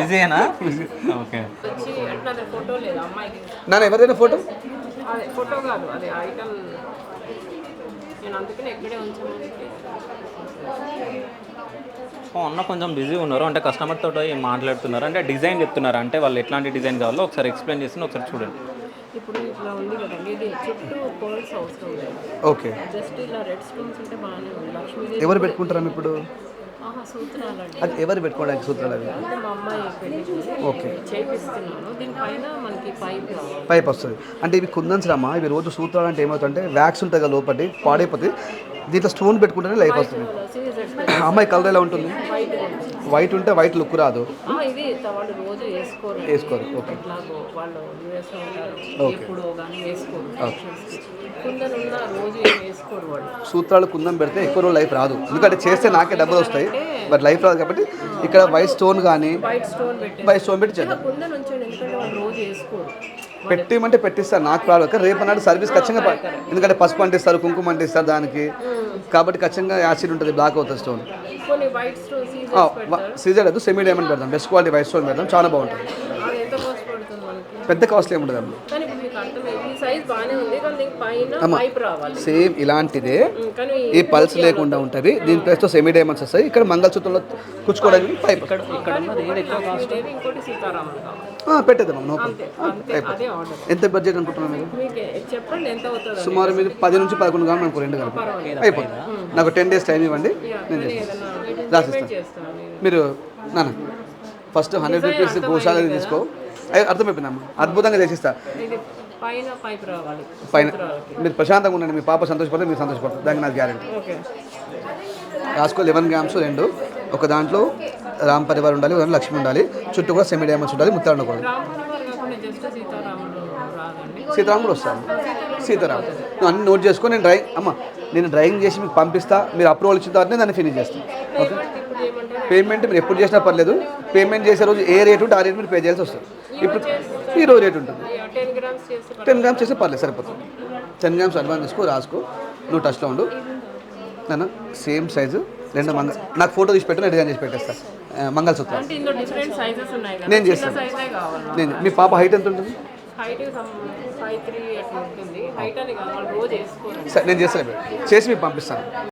బిజీనా? Okay. వచ్చి అట్లా photo లేదు అమ్మాయికి. నాన్న ఎవరైనా ఫోటో అదే ఫోటో కాదు, అది ఐటమ్. నేను అందుకని ఎక్కడే ఉంచాను. సో అన్న కొంచెం బిజీ ఉన్నారు, అంటే కస్టమర్ తోటి మాట్లాడుతున్నారు, అంటే డిజైన్ చెప్తున్నారు, అంటే వాళ్ళు ఎట్లాంటి డిజైన్ కావాలో ఒకసారి ఎక్స్ప్లెయిన్ చేసి ఒకసారి చూడండి. ఇప్పుడు ఇట్లా ఉంది కదండి, ఇది చుట్టూ పర్ల్స్ అవసరం లేదు. ఓకే. జస్ట్ ఇలా రెడ్ స్టోన్స్ ఉంటే బాగానే ఉంది. లక్ష్మీదేవి ఎవరు పెట్టుకుంటారా ఇప్పుడు? సూత్రాలండి. అది ఎవరు పెట్టుకోవడానికి సూత్రాలు అవి? అంటే మా అమ్మాయి పెళ్లికి ఓకే చేపిస్తున్నాను. దీనిపైన మనకి పైప్ వస్తుంది. అంటే ఇవి కుందన్స్రమ్మా, ఇవి రోజు సూత్రాలు అంటే ఏమవుతుందంటే వ్యాక్స్ ఉంటుంది కదా లోపలి, పాడైపోతుంది. దీంట్లో స్టోన్ పెట్టుకుంటేనే లైఫ్ వస్తుంది. అమ్మాయి కలర్ ఎలా ఉంటుంది? వైట్ ఉంటే వైట్ లుక్ రాదు. ఇది వాళ్ళు రోజు వేసుకోరు. ఓకే. వాళ్ళు యూఎస్లో ఉంటారు, ఓకే. ఎప్పుడు కానీ వేసుకోరు. కుందన్ ఉన్న రోజు వేసుకోరు వాళ్ళు. సూత్రాలు కుందం పెడితే ఎక్కువ రోజు లైఫ్ రాదు, ఎందుకంటే చేస్తే నాకే డబ్బులు వస్తాయి, బట్ లైఫ్ రాదు. కాబట్టి ఇక్కడ వైట్ స్టోన్ కానీ వైట్ స్టోన్ పెట్టి చేద్దాం. కుందన్ ఉంచండి, ఎందుకంటే వాళ్ళు రోజు వేసుకోరు. పెట్టిమంటే పెట్టిస్తారు, నాకు ప్రాబ్లం. రేపు నాడు సర్వీస్ ఖచ్చితంగా, ఎందుకంటే పసుపు అంటిస్తారు, కుంకుమ అంటిస్తారు దానికి, కాబట్టి ఖచ్చితంగా యాసిడ్ ఉంటుంది, బ్లాక్ అవుతుంది స్టోన్. కొన్ని వైట్ స్టోన్ సీజర్ లేదు, సెమీ డైమండ్ పెడదాం, బెస్ట్ క్వాలిటీ వైట్ స్టోన్ పెడదాం, చాలా బాగుంటుంది. పెద్ద కాస్ట్ ఏముంటుంది అమ్మ. సేమ్ ఇలాంటిదే, ఈ పల్స్ లేకుండా ఉంటుంది. దీని ప్లేస్తో సెమీ డైమండ్స్ వస్తాయి. ఇక్కడ మంగళసూత్రంలో కూర్చుకోవడానికి పైప్ పెట్టేద్దాం. ఎంత బడ్జెట్ అనుకుంటున్నాను మీరు? సుమారు మీరు 10 నుంచి 11 గ్రాములు అనుకో, 2 గ్రాములు అయిపోతుంది. నాకు 10 days టైం ఇవ్వండి, నేను రాసిస్తాను. మీరు నాన్న ఫస్ట్ 100 రూపీస్ గోశాల తీసుకో, అర్థమైపోయిందమ్మా, అద్భుతంగా చేసిస్తా. పైన మీరు ప్రశాంతంగా ఉండండి, మీ పాప సంతోషపడితే మీరు సంతోషపడతారు, దానికి నాకు గ్యారెంటీ. రాసుకో 11 గ్రామ్స్ 2, ఒక దాంట్లో రామ్ పరివార్ ఉండాలి, ఒక దాంట్లో లక్ష్మి ఉండాలి, చుట్టూ కూడా సెమీ డైమండ్స్ ఉండాలి, ముత్తాలు ఉండకూడదు. సీతారాం కూడా వస్తాను. సీతారాం నువ్వు అన్ని నోట్ చేసుకో, నేను డ్రాయింగ్ చేసి మీకు పంపిస్తా, మీరు అప్రూవల్ ఇచ్చిన తర్వాతనే దాన్ని ఫినిష్ చేస్తాను. ఓకే. పేమెంట్ మీరు ఎప్పుడు చేసినా పర్లేదు, పేమెంట్ చేసే రోజు ఏ రేటు ఉంటే ఆ రేటు మీరు పే చేయాల్సి వస్తుంది. ఇప్పుడు ఈ రోజు రేట్ ఉంటుంది, 10 గ్రామ్స్ చేస్తే పర్లేదు, సరిపోతుంది. 10 గ్రామ్స్ అడ్వాన్స్ తీసుకో, రాసుకో, నువ్వు టచ్లో ఉండు. నాన్న సేమ్ సైజు 2 నాకు ఫోటో తీసి పెట్టు, నేను డిజైన్ చేసి పెట్టేస్తాను. మంగళసూత్రం నేను చేస్తాను. మీ పాప హైట్ ఎంత ఉంటుంది? నేను చేస్తాను, చేసి మీకు పంపిస్తాను.